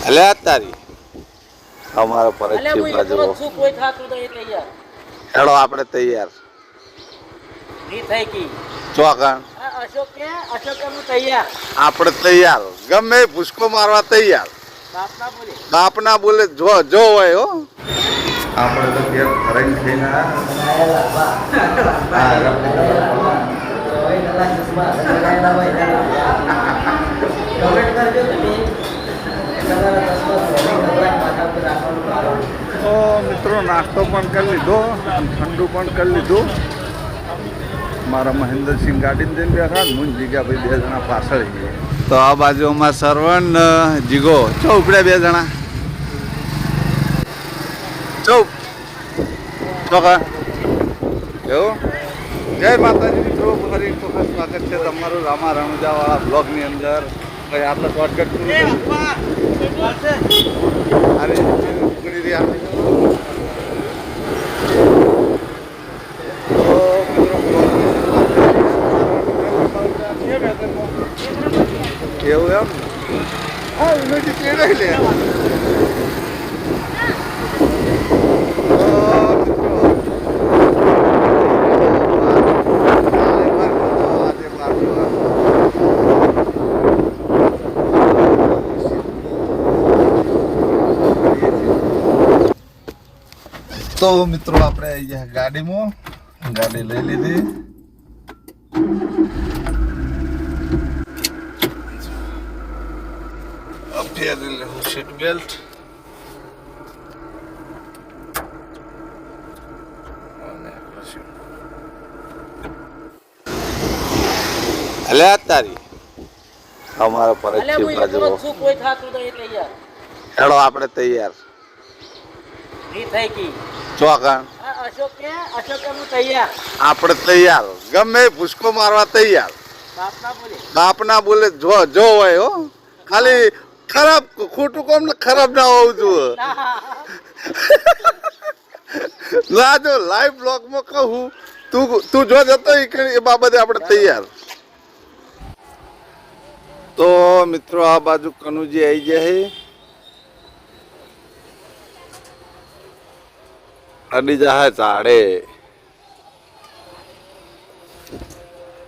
એટલે તારી અમારો પરીક્ષિત બાજુ હેડો આપણે તૈયાર ચોકણ આપણે તૈયાર ગમે ભૂસકો મારવા તૈયાર બાપ ના બોલે જો હોય હો આપણે તો ઘેર ફરાઈ થઈને તો મિત્રો નાસ્તો પણ કરી લીધો ઠંડુ પણ કરી લીધું મારા મહેન્દ્રસિંહ ગાડીને જઈને બેઠા હું જીગાભાઈ 2 જણા પાછળ તો આ બાજુ અમારા સરવણ જીગો ચો ઉપડ્યા 2 જણા ચૌ ચોકા એવું જય માતાજી મિત્રો ફરી વખત સ્વાગત છે તમારું રામા રણુજાવાળા બ્લોગની અંદર કઈ આટલા શોર્ટકટ અરે ઉગડી રહ્યા એવું એમ હા યુનિટી કેળાઈ લે તો મિત્રો આપણે આવી ગયા ગાડીમાં ગાડી લઈ લીધી પહેરી લેવું સીટ બેલ્ટ એટલે તારી અમારો પરીક્ષિત બાજુ હેડો આપણે તૈયાર ચોકણ આપણે તૈયાર ગમે ભૂસકો મારવા તૈયાર બાપ ના બોલે જો હોય હો ખાલી ખરાબ ખોટું કામ ને ખરાબ ના હોવું જોઈએ ના જો લાઈવ બ્લોગમાં કહું તું જો જતો એ બાબતે આપણે તૈયાર તો મિત્રો આ બાજુ કનુજી આવી જાય અડી જાય ચાડે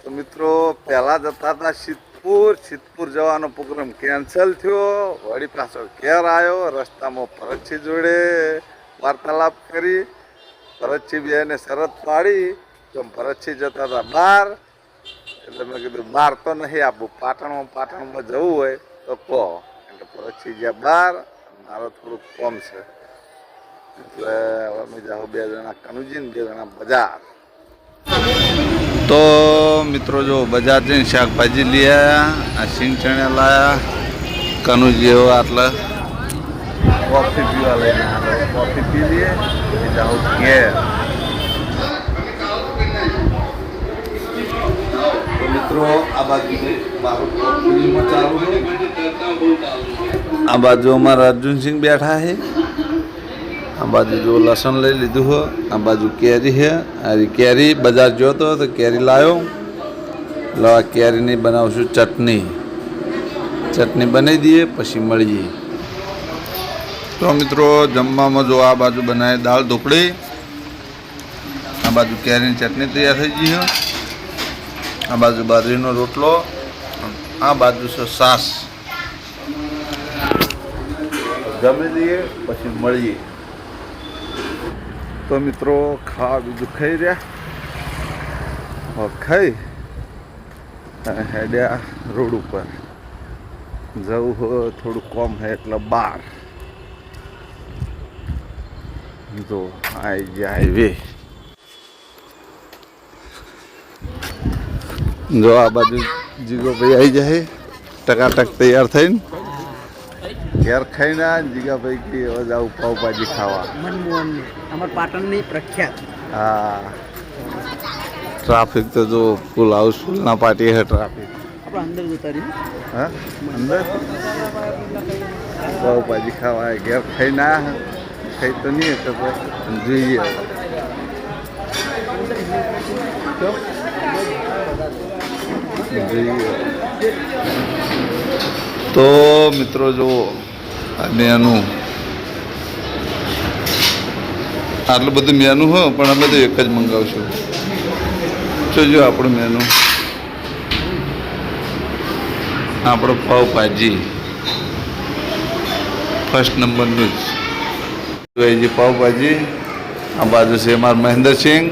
તો મિત્રો પહેલા જતા હતા સિદ્ધપુર જવાનો પ્રોગ્રામ કેન્સલ થયો વળી પાછો ઘેર આવ્યો રસ્તામાં ભરતસિંહ જોડે વાર્તાલાપ કરી ભરતસિંહ બેને શરત પાડી તો ભરતસિંહ જતા હતા બહાર એટલે મેં કીધું બહાર તો નહીં આપવું પાટણમાં જવું હોય તો કહો એટલે ભરતસિંહ જ્યાં બહાર મારો થોડુંક કોમ છે એટલે હવે અમે જાઓ 2 જણા કનુજી ને 2 જણા બજાર તો મિત્રો જો બજાર જઈને શાકભાજી લઈ આવ્યા આ સિંગ ચણા લાયા કનુજી એવો આટલે કોફી પીવા લઈને કોફી પી લઈએ જાઓ ઘેર તો મિત્રો આ બાજુ ચાલુ છે આ બાજુ અમારા અર્જુનસિંહ બેઠા છે આ બાજુ જો લસણ લઈ લીધું હો આ બાજુ કેરી છે આ કેરી બજાર જોતો તો કેરી લાવ્યો લવા કેરીની બનાવશું ચટણી બનાવી દઈએ પછી મળીએ તો મિત્રો જમવામાં જો આ બાજુ બનાવે દાળ ઢોકળી આ બાજુ કેરીની ચટણી તૈયાર થઈ ગઈ છે આ બાજુ બાજરીનો રોટલો આ બાજુ છે છાશ જમી લઈએ પછી મળીએ તો મિત્રો ખાવા બીજું ખાઈ રહ્યા ખાઈ અને હેડ્યા રોડ ઉપર જવું હોય થોડું કોમ છે એટલે બહાર જો આવી ગયા હાઈવે જો આ બાજુ જીગોભાઈ આવી જાય ટકાટક તૈયાર થઈને ઘેર ખાઈને જીગાભાઈ કે હવે જાવ પાવભાજી ખાવા અમાર પાટણની પ્રખ્યાત હા ટ્રાફિક તો જો ફૂલ હાઉસફુલ ના પાટી હે ટ્રાફિક આપણે અંદર જતા રહી હા અંદર પાવભાજી ખાવા ઘેર ખાઈને ખાઈ તો નહીં તો જોઈએ તો મિત્રો જો મેનુ આટલું બધું મેનુ હો પણ આ બધું એક જ મંગાવશું. જોજો આપણું મેનુ. આપણો પાવભાજી ફર્સ્ટ નંબરનું જ પાવભાજી. આ બાજુ છે અમારા મહેન્દ્રસિંહ,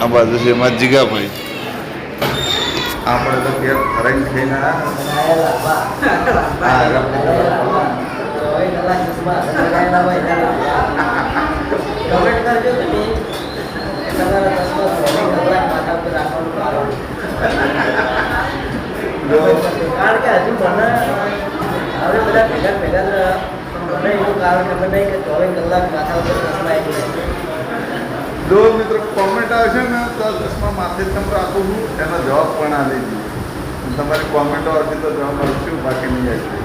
આ બાજુ છે અમારા જીગાભાઈ. આપણે તો ઘેર ફરાઈને ખાઈને કારણ કે હજુ મને હવે બધા ભેગા ભેગા મને એવું કારણ ખબર નહીં કે 24 કલાક માથા ઉપર ચશ્મા આવી જાય. જો મિત્રો કોમેન્ટ આવશે ને તો ચશ્મા માથે તમે રાખું છું એનો જવાબ પણ આ લઈ જઈએ. તમારી કોમેન્ટો આવશે તો જવાબ આવશે, બાકી નહીં આવી.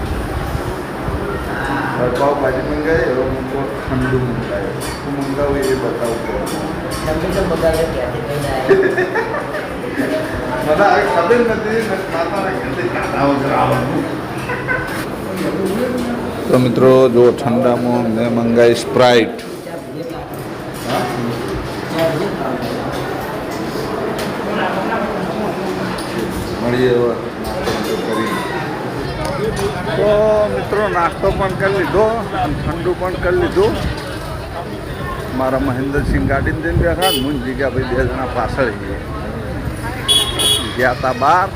પાવભાજી મંગાવી એવો મૂકો, ઠંડુ મંગાવે. શું મંગાવું એ બતાવું. મને હવે ખબર નથી તો મિત્રો જો ઠંડામાં મેં મંગાવી સ્પ્રાઇટ. મળીએ કરી તો મિત્રો નાસ્તો પણ કરી લીધો અને ઠંડુ પણ કરી લીધું. મારા મહેન્દ્રસિંહ ગાડીને જઈને બેઠા, હું જીગાભાઈ 2 જણા પાછળ ગયા હતા બહાર.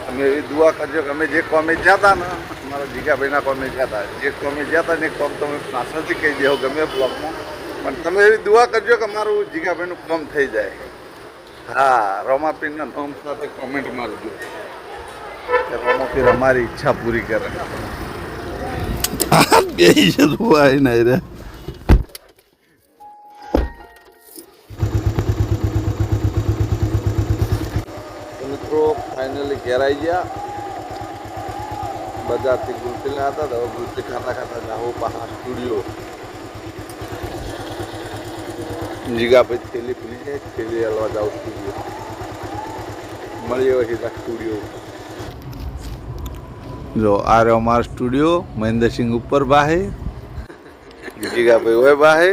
અમે એવી દુઆ કરજો કે અમે જે કોમે ગયા હતા ને, મારા જીગાભાઈના કોમે ગયા હતા, જે કોમે ગયા હતા ને કોમ તમે પાછળથી કહી દેવો ગમે બ્લોગમાં, પણ તમે એવી દુઆ કરજો કે મારું જીગાભાઈનું કામ થઈ જાય. હા, રોમાપીરના નામ સાથે કોમેન્ટ મારજો કે રોમાપીર અમારી ઈચ્છા પૂરી કરે. બે છે દુઆ નહીં રે. ફાઇનલી ઘેર આવી ગયા. બજારથી ગુલફી લાવ્યા હતા, હવે ગુલફી ખાતા ખાતા જાઓ પાછા સ્ટુડિયો. જીગાભાઈ થેલી ખુલી જાય, થેલી હલવા જાઓ સ્ટુડિયો. મળીએ હોય સીધા સ્ટુડિયો. જો આ રહ્યો અમારો સ્ટુડિયો. મહેન્દ્રસિંહ ઉપર બાહે, જીગાભાઈ હોય બાહે.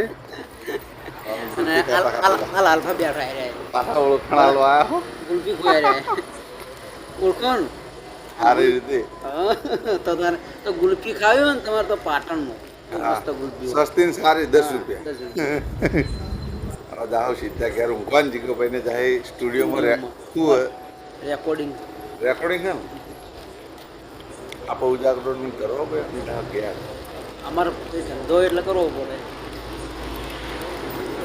આલ્ફા બેઠા પાછા ઓળખાણ હાલો આવ્યા. ગુલફી ખોયા રહ્યા. ઓળખણ સારી રીતે તો ગુલફી ખાવી હોય ને તમારે તો પાટણમાં ગુલફી સસ્તી ને સારી 10 રૂપિયા. જાઓ સીધા ઘેર ઊંઘવાન જીગોભાઈને જાય સ્ટુડિયોમાં. શું રેકોર્ડિંગ છે ને આપણે ઉજાગરો નહીં કરવો ભાઈ. ઘેર અમારો ધંધો એટલે કરવો પડે.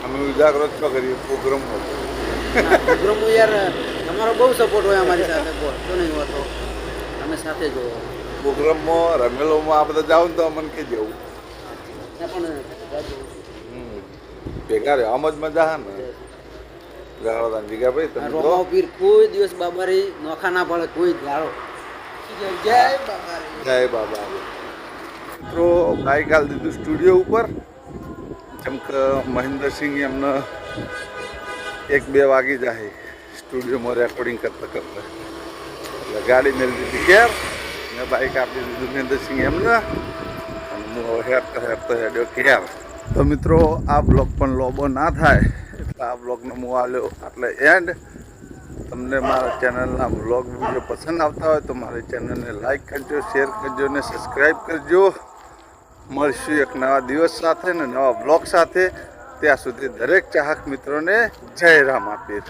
અમે ઉજાગરો જ કરીએ પ્રોગ્રામ. પ્રોગ્રામ યાર તમારો બહુ સપોર્ટ હોય અમારી સાથે. તો નહીં હોતો અમે સાથે જોવો પ્રોગ્રામમાં રમેલોમાં આ બધા જાવ ને તો અમને કે જવું પણ ભેગા રહે આમ જ મજા હા ને. ગાળો જીગાભાઈ તમે રોમાપીર કોઈ દિવસ બાબારી નોખા ના પડે કોઈ ગાળો. જય બાબા, જય બાબા. મિત્રો બાઈક હાલ દીધું સ્ટુડિયો ઉપર. જેમ કે મહેન્દ્રસિંહ એમને 1-2 વાગી જાય સ્ટુડિયોમાં રેકોર્ડિંગ કરતા કરતા. એટલે ગાડી મેળવી દીધી ઘેર ને બાઈક આપી દીધું મહેન્દ્રસિંહ એમને. અને હું હેરતો હેડ્યો ઘેર. તો મિત્રો આ બ્લોગ પણ લોબો ના થાય એટલે આ બ્લોગનો હું આવ્યો એટલે એન્ડ. તમને મારા ચેનલના બ્લોગ વિડીયો પસંદ આવતા હોય તો મારી ચેનલને લાઈક કરજો, શેર કરજો ને સબસ્ક્રાઈબ કરજો. મળશું એક નવા દિવસ સાથે ને નવા બ્લોગ સાથે. ત્યાં સુધી દરેક ચાહક મિત્રોને જય રામાપીર.